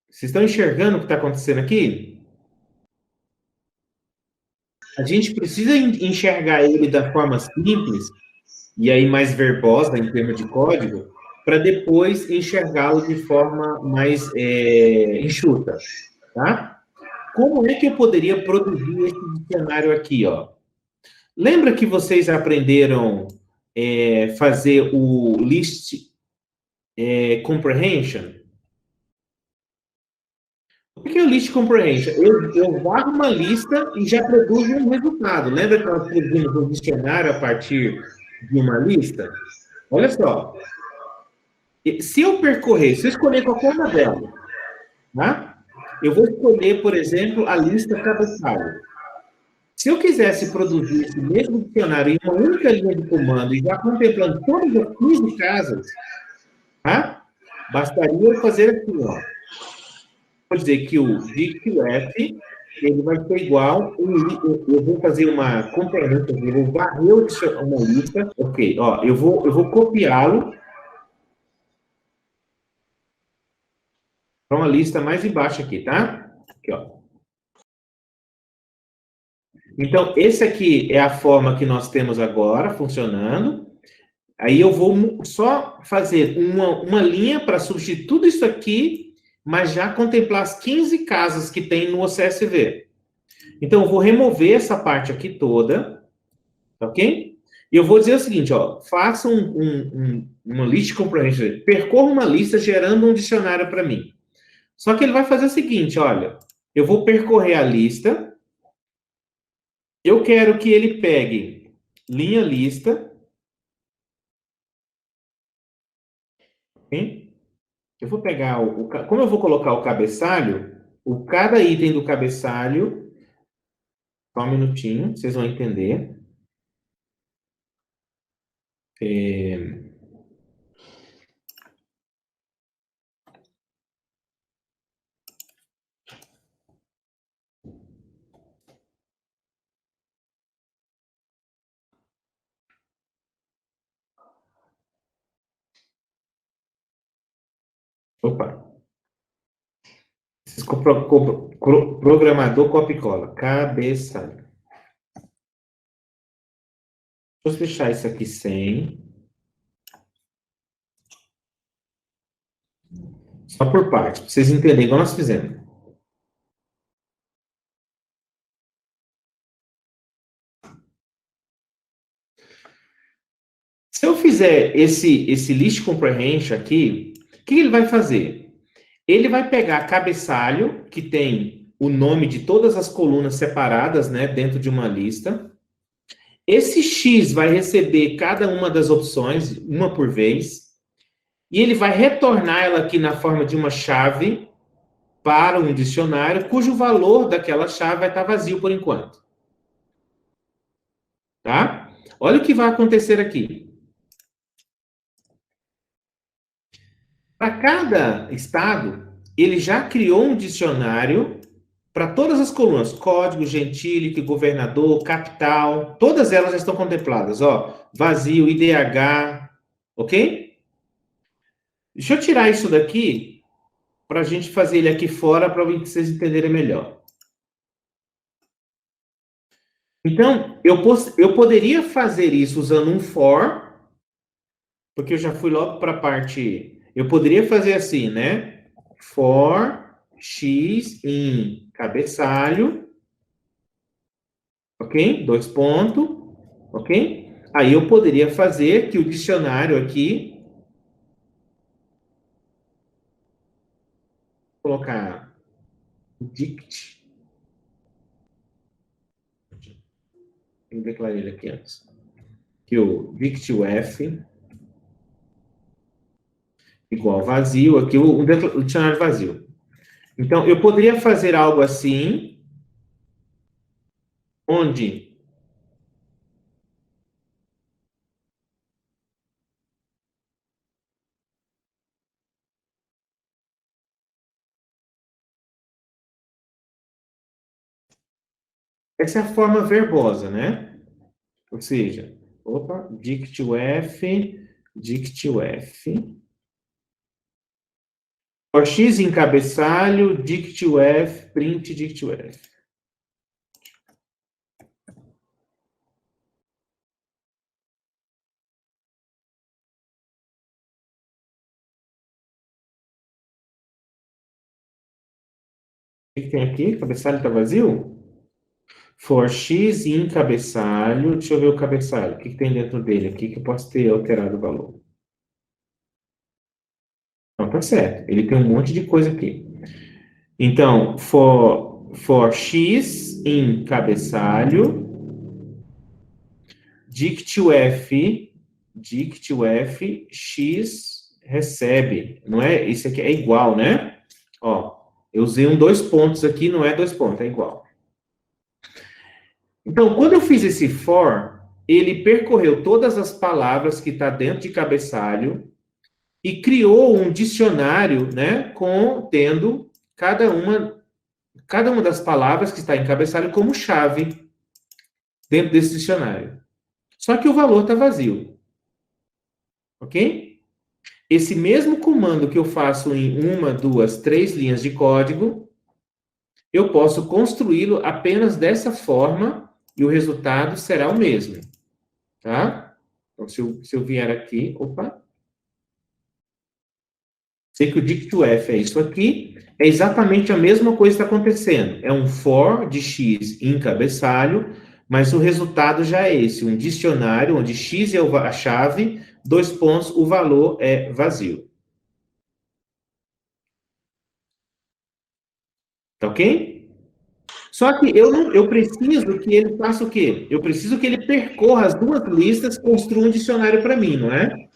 Vocês estão enxergando o que está acontecendo aqui? A gente precisa enxergar ele da forma simples, e aí mais verbosa em termos de código, para depois enxergá-lo de forma mais enxuta, tá? Como é que eu poderia produzir esse dicionário aqui, ó? Lembra que vocês aprenderam fazer o list comprehension? O que é o list comprehension? Eu varro uma lista e já produzo um resultado. Lembra que nós produzimos um dicionário a partir de uma lista? Olha só. Se eu escolher qualquer uma delas, tá? Eu vou escolher, por exemplo, a lista cabeçalho. Se eu quisesse produzir esse mesmo dicionário em uma única linha de comando e já contemplando todas as 15 casas, tá? Bastaria eu fazer assim, ó. Vou dizer que o dictf ele vai ser igual, eu vou fazer uma conferência, eu vou varrer uma lista, ok, ó, eu vou copiá-lo para uma lista mais embaixo aqui, tá? Aqui, ó. Então, esse aqui é a forma que nós temos agora, funcionando. Aí eu vou só fazer uma linha para substituir tudo isso aqui, mas já contemplar as 15 casas que tem no OCSV. Então, eu vou remover essa parte aqui toda, ok? E eu vou dizer o seguinte, ó, faça uma list comprehension, percorra uma lista gerando um dicionário para mim. Só que ele vai fazer o seguinte, olha, eu vou percorrer a lista, eu quero que ele pegue linha lista, ok? Eu vou pegar como eu vou colocar o cabeçalho, cada item do cabeçalho Só um minutinho, vocês vão entender. Opa. Programador copia e cola. Cabeça. Deixa eu fechar isso aqui sem. Só por parte, para vocês entenderem igual nós fizemos. Se eu fizer esse list comprehension aqui, o que ele vai fazer? Ele vai pegar cabeçalho, que tem o nome de todas as colunas separadas, né, dentro de uma lista. Esse X vai receber cada uma das opções, uma por vez, e ele vai retornar ela aqui na forma de uma chave para um dicionário, cujo valor daquela chave vai estar vazio por enquanto. Tá? Olha o que vai acontecer aqui. Para cada estado, ele já criou um dicionário para todas as colunas, código, gentílico, governador, capital, todas elas já estão contempladas, ó, vazio, IDH, ok? Deixa eu tirar isso daqui para a gente fazer ele aqui fora para vocês entenderem melhor. Então, eu poderia fazer isso usando um for, porque eu já fui logo para a parte... Eu poderia fazer assim, né? For x em cabeçalho, ok? 2 pontos, ok? Aí eu poderia fazer que o dicionário aqui, colocar dict, eu declarei ele aqui antes, que o dict_f igual vazio, aqui o dicionário vazio. Então, eu poderia fazer algo assim, onde essa é a forma verbosa, né? Ou seja, opa, dict_f, for x em cabeçalho, dict_f, print dict_f. O que tem aqui? Cabeçalho está vazio? For x em cabeçalho, deixa eu ver o cabeçalho. O que tem dentro dele aqui que eu posso ter alterado o valor? Não, tá certo. Ele tem um monte de coisa aqui. Então, for x em cabeçalho, dict_f, x recebe. Não é? Isso aqui é igual, né? Ó, eu usei 2 pontos aqui, não é 2 pontos, é igual. Então, quando eu fiz esse for, ele percorreu todas as palavras que está dentro de cabeçalho e criou um dicionário, né, contendo cada uma das palavras que está em cabeçalho como chave dentro desse dicionário. Só que o valor está vazio. Ok? Esse mesmo comando que eu faço em 1, 2, 3 linhas de código, eu posso construí-lo apenas dessa forma e o resultado será o mesmo. Tá? Então, se eu vier aqui, opa. Sei que o dict_f é isso aqui. É exatamente a mesma coisa que está acontecendo. É um for de x em cabeçalho, mas o resultado já é esse. Um dicionário onde x é a chave, 2 pontos, o valor é vazio. Tá ok? Só que eu preciso que ele faça o quê? Eu preciso que ele percorra as duas listas, construa um dicionário para mim, não é?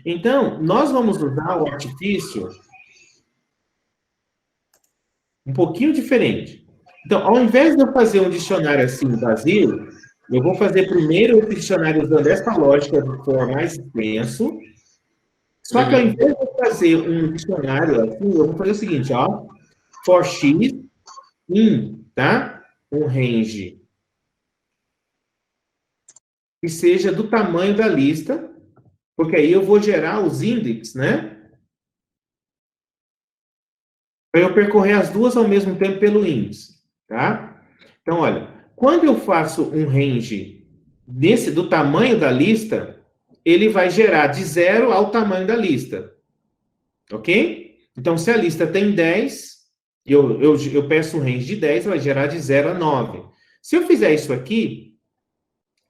Então, nós vamos usar o artifício um pouquinho diferente. Então, ao invés de eu fazer um dicionário assim vazio, eu vou fazer primeiro esse dicionário usando essa lógica de for mais extenso. Só que ao invés de eu fazer um dicionário assim, eu vou fazer o seguinte, ó. For x in, tá? Um range que seja do tamanho da lista, porque aí eu vou gerar os índices, né? Para eu percorrer as duas ao mesmo tempo pelo índice, tá? Então, olha, quando eu faço um range do tamanho da lista, ele vai gerar de 0 ao tamanho da lista, ok? Então, se a lista tem 10, eu peço um range de 10, vai gerar de 0 a 9. Se eu fizer isso aqui,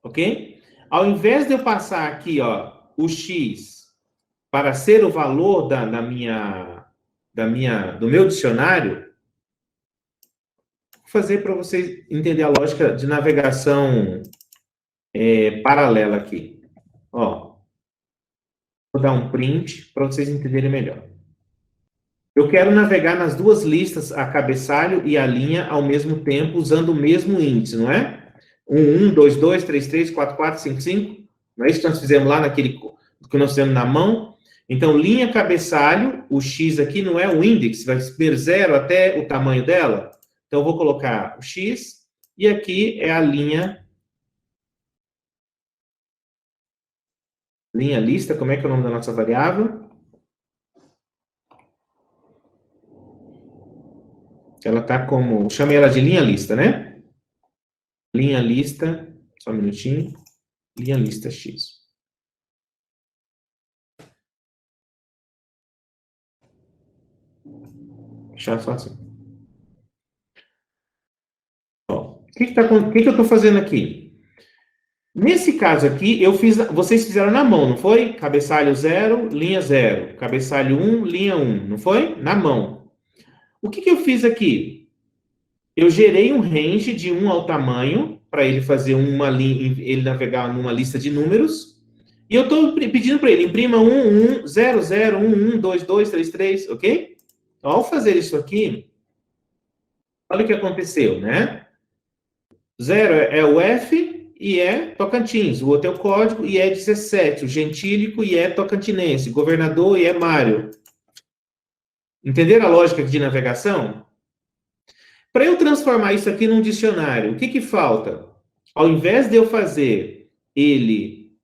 ok? Ao invés de eu passar aqui, ó, o x para ser o valor do meu dicionário, vou fazer para vocês entenderem a lógica de navegação paralela aqui. Ó, vou dar um print para vocês entenderem melhor. Eu quero navegar nas duas listas, a cabeçalho e a linha, ao mesmo tempo, usando o mesmo índice, não é? 1, 1, 2, 2, 3, 3, 4, 4, 5, 5. Não é isso que nós fizemos lá naquele que nós fizemos na mão? Então, linha cabeçalho, o X aqui não é o índice, vai ser 0 até o tamanho dela. Então, eu vou colocar o X, e aqui é a linha lista, como é que é o nome da nossa variável? Ela está como, chamei ela de linha lista, né? Linha lista, só um minutinho, linha lista X. Deixa só assim. Ó, o que eu estou fazendo aqui? Nesse caso aqui, vocês fizeram na mão, não foi? Cabeçalho 0, linha 0. Cabeçalho 1, linha 1, não foi? Na mão. O que eu fiz aqui? Eu gerei um range de 1 ao tamanho, para ele fazer uma linha, ele navegar numa lista de números. E eu estou pedindo para ele, imprima 1, 1, 0, 0, 1, 1, 2, 2, 3, 3, ok? Então, ao fazer isso aqui, olha o que aconteceu, né? 0 é o F e é Tocantins. O outro é o código e é 17. O gentílico e é tocantinense. Governador e é Mário. Entenderam a lógica de navegação? Para eu transformar isso aqui num dicionário, o que falta? Ao invés de eu fazer ele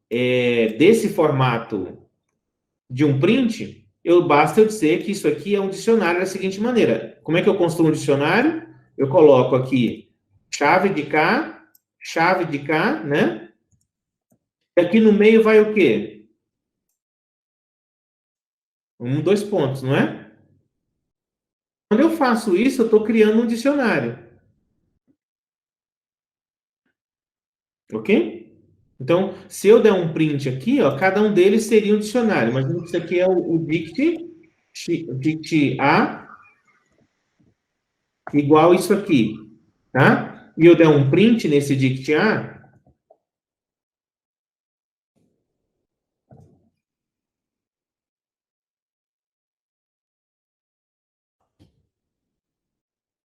desse formato de um print, basta eu dizer que isso aqui é um dicionário da seguinte maneira. Como é que eu construo um dicionário? Eu coloco aqui chave de cá, né? E aqui no meio vai o quê? 2 pontos, não é? Quando eu faço isso, eu estou criando um dicionário. Ok? Então, se eu der um print aqui, ó, cada um deles seria um dicionário. Imagina que isso aqui é o dict A igual isso aqui, tá? E eu der um print nesse dict A,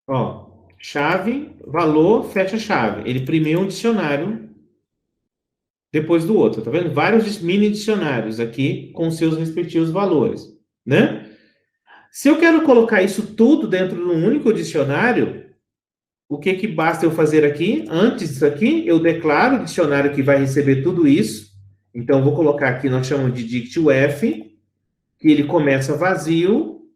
ó, chave, valor, fecha chave. Ele imprimiu um dicionário depois do outro, tá vendo? Vários mini dicionários aqui com seus respectivos valores, né? Se eu quero colocar isso tudo dentro de um único dicionário, o que basta eu fazer aqui? Antes disso aqui, eu declaro o dicionário que vai receber tudo isso. Então, vou colocar aqui, nós chamamos de dict_f, que ele começa vazio.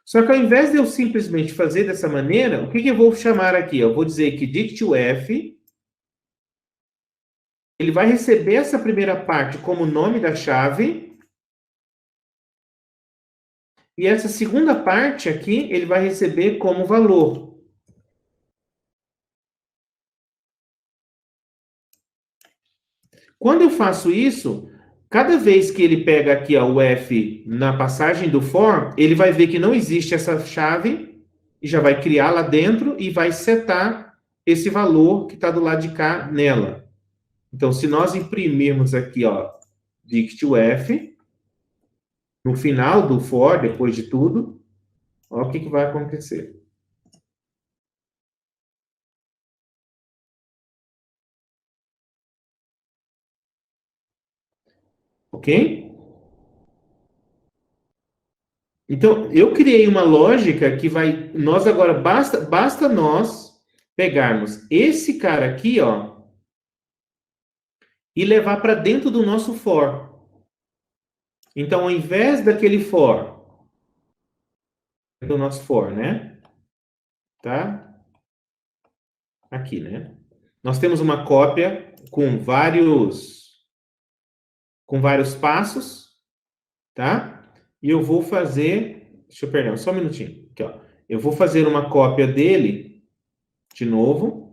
Só que ao invés de eu simplesmente fazer dessa maneira, o que eu vou chamar aqui? Eu vou dizer que dict_f, ele vai receber essa primeira parte como nome da chave. E essa segunda parte aqui, ele vai receber como valor. Quando eu faço isso, cada vez que ele pega aqui ó, o F na passagem do for, ele vai ver que não existe essa chave e já vai criar lá dentro e vai setar esse valor que está do lado de cá nela. Então, se nós imprimirmos aqui, ó, dict_f, no final do for, depois de tudo, ó, o que vai acontecer. ok? Então, eu criei uma lógica que vai... Nós agora, basta nós pegarmos esse cara aqui, ó, e levar para dentro do nosso for. Então, ao invés daquele for, do nosso for, né? Tá? Aqui, né? Nós temos uma cópia com vários passos, tá? E eu vou fazer, deixa eu perder, só um minutinho, aqui, ó. Eu vou fazer uma cópia dele de novo.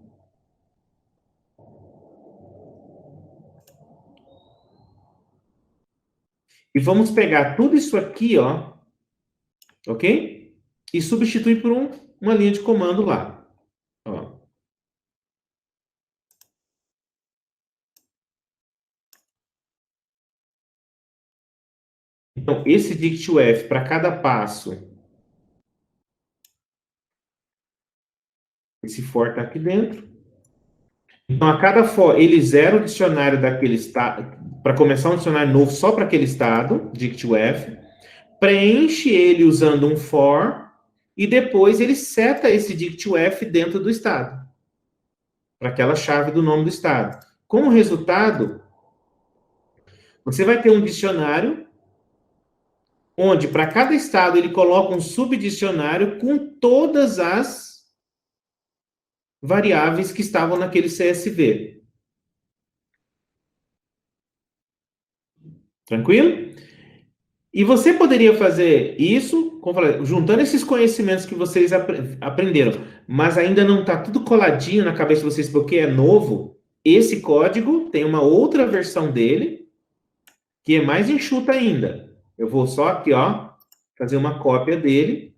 E vamos pegar tudo isso aqui, ó, ok? E substituir por uma linha de comando lá. Ó. Então, esse dict-f para cada passo, esse for está aqui dentro. Então, a cada for, ele zera o dicionário daquele estado, para começar um dicionário novo só para aquele estado, dict-f, preenche ele usando um for, e depois ele seta esse dict-f dentro do estado, para aquela chave do nome do estado. Como resultado, você vai ter um dicionário onde para cada estado ele coloca um subdicionário com todas as variáveis que estavam naquele CSV. Tranquilo? E você poderia fazer isso, como eu falei, juntando esses conhecimentos que vocês aprenderam, mas ainda não está tudo coladinho na cabeça de vocês porque é novo. Esse código tem uma outra versão dele, que é mais enxuta ainda. Eu vou só aqui, ó, fazer uma cópia dele.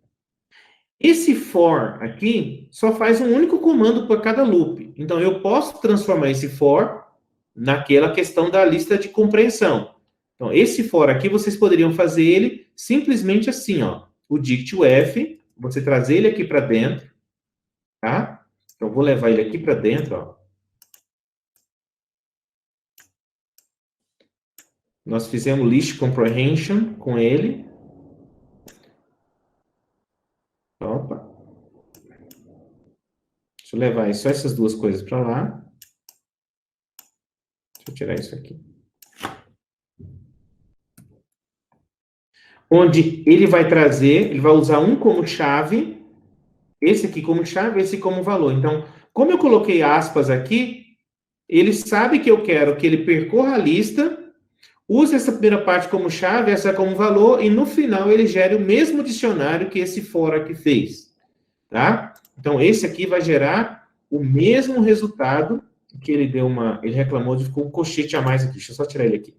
Esse for aqui só faz um único comando por cada loop. Então, eu posso transformar esse for naquela questão da lista de compreensão. Então, esse for aqui, vocês poderiam fazer ele simplesmente assim, ó. O dict-f, você trazer ele aqui para dentro, tá? Então, vou levar ele aqui para dentro, ó. Nós fizemos list comprehension com ele. Opa. Deixa eu levar só essas duas coisas para lá. Deixa eu tirar isso aqui. Onde ele vai trazer, ele vai usar um como chave, esse aqui como chave, esse como valor. Então, como eu coloquei aspas aqui, ele sabe que eu quero que ele percorra a lista, use essa primeira parte como chave, essa como valor, e no final ele gere o mesmo dicionário que esse for aqui fez. Tá? Então, esse aqui vai gerar o mesmo resultado que ele deu uma... Ele reclamou de ficou um colchete a mais aqui. Deixa eu só tirar ele aqui.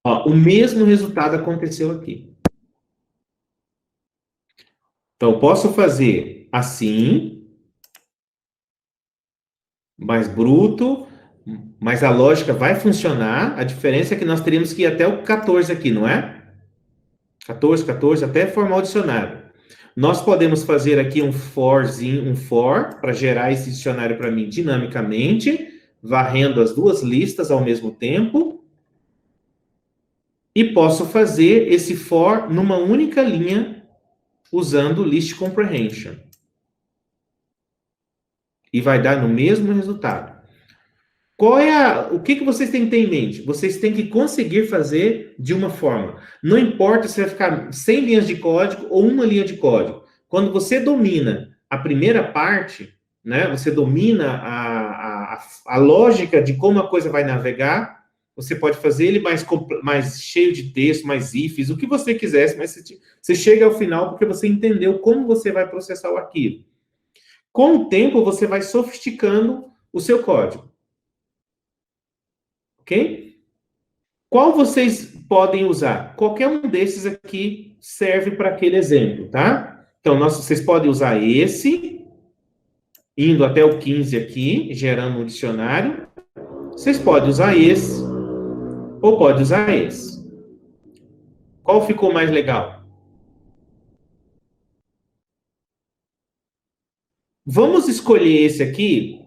Ó, o mesmo resultado aconteceu aqui. Então, eu posso fazer assim, mais bruto, mas a lógica vai funcionar. A diferença é que nós teríamos que ir até o 14 aqui, não é? 14, 14, até formar o dicionário. Nós podemos fazer aqui um forzinho, um for, para gerar esse dicionário para mim dinamicamente, varrendo as duas listas ao mesmo tempo. E posso fazer esse for numa única linha, usando list comprehension. E vai dar no mesmo resultado. O que vocês têm que ter em mente? Vocês têm que conseguir fazer de uma forma. Não importa se vai ficar 100 linhas de código ou uma linha de código. Quando você domina a primeira parte, né, você domina a lógica de como a coisa vai navegar, você pode fazer ele mais cheio de texto, mais ifs, o que você quisesse, mas você chega ao final porque você entendeu como você vai processar o arquivo. Com o tempo, você vai sofisticando o seu código. Ok? Qual vocês podem usar? Qualquer um desses aqui serve para aquele exemplo, tá? Então, vocês podem usar esse, indo até o 15 aqui, gerando um dicionário. Vocês podem usar esse, ou pode usar esse. Qual ficou mais legal? Vamos escolher esse aqui,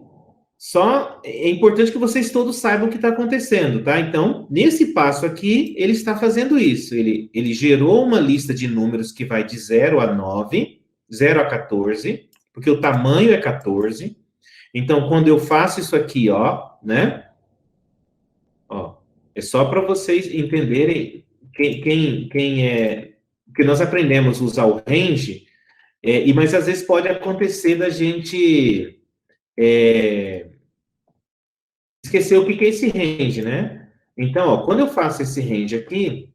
Só é importante que vocês todos saibam o que está acontecendo, tá? Então, nesse passo aqui, ele está fazendo isso. Ele gerou uma lista de números que vai de 0 a 9, 0 a 14, porque o tamanho é 14. Então, quando eu faço isso aqui, ó, né? Ó, é só para vocês entenderem quem é... Porque nós aprendemos a usar o range, mas às vezes pode acontecer da gente... esquecer o que é esse range, né? Então, ó, quando eu faço esse range aqui,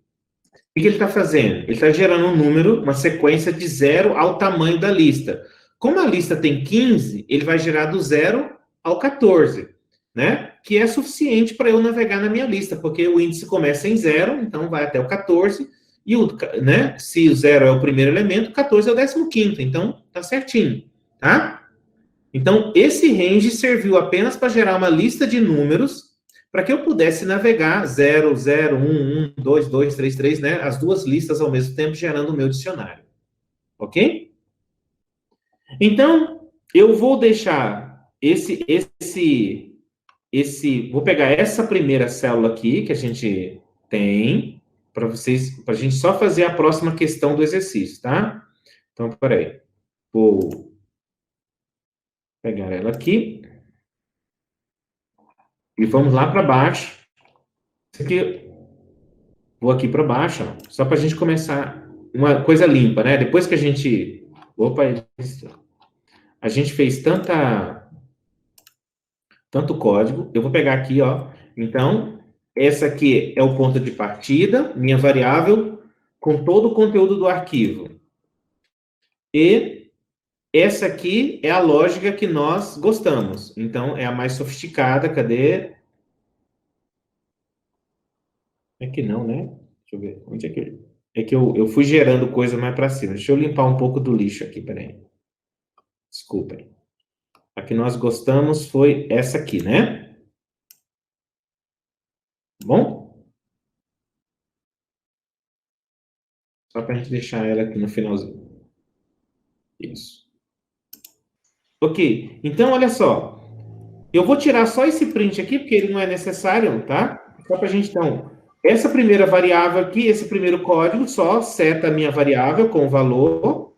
o que ele está fazendo? Ele está gerando um número, uma sequência de 0 ao tamanho da lista. Como a lista tem 15, ele vai gerar do 0 ao 14, né? Que é suficiente para eu navegar na minha lista, porque o índice começa em 0, então vai até o 14, e né? Se o 0 é o primeiro elemento, o 14 é o 15º, então tá certinho, tá? Então, esse range serviu apenas para gerar uma lista de números para que eu pudesse navegar 0, 0, 1, 1, 2, 2, 3, 3, né? As duas listas ao mesmo tempo, gerando o meu dicionário. Ok? Então, eu vou deixar vou pegar essa primeira célula aqui que a gente tem, para a gente só fazer a próxima questão do exercício, tá? Então, peraí. Vou pegar ela aqui. E vamos lá para baixo. Isso aqui, vou aqui para baixo, ó, só para a gente começar uma coisa limpa, né? Depois que a gente... Opa, a gente fez tanto código, eu vou pegar aqui, ó. Então, essa aqui é o ponto de partida, minha variável, com todo o conteúdo do arquivo. E essa aqui é a lógica que nós gostamos. Então, é a mais sofisticada. Cadê? É que não, né? Deixa eu ver. Onde é que... É que eu fui gerando coisa mais para cima. Deixa eu limpar um pouco do lixo aqui, peraí. Desculpem. A que nós gostamos foi essa aqui, né? Bom? Só para a gente deixar ela aqui no finalzinho. Isso. Ok. Então, olha só. Eu vou tirar só esse print aqui, porque ele não é necessário, tá? Só para a gente, então... Essa primeira variável aqui, esse primeiro código, só seta a minha variável com o valor.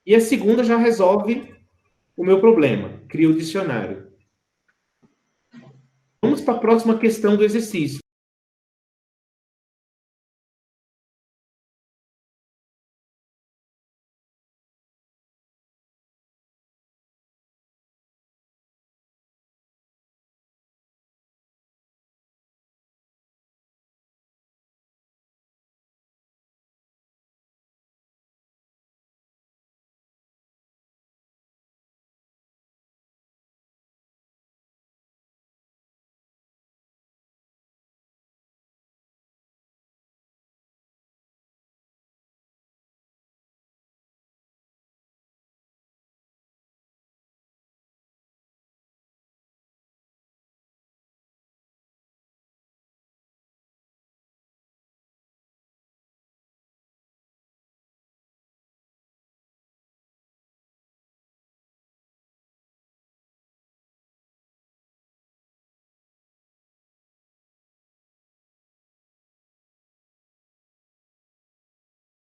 E a segunda já resolve o meu problema. Cria o dicionário. Vamos para a próxima questão do exercício.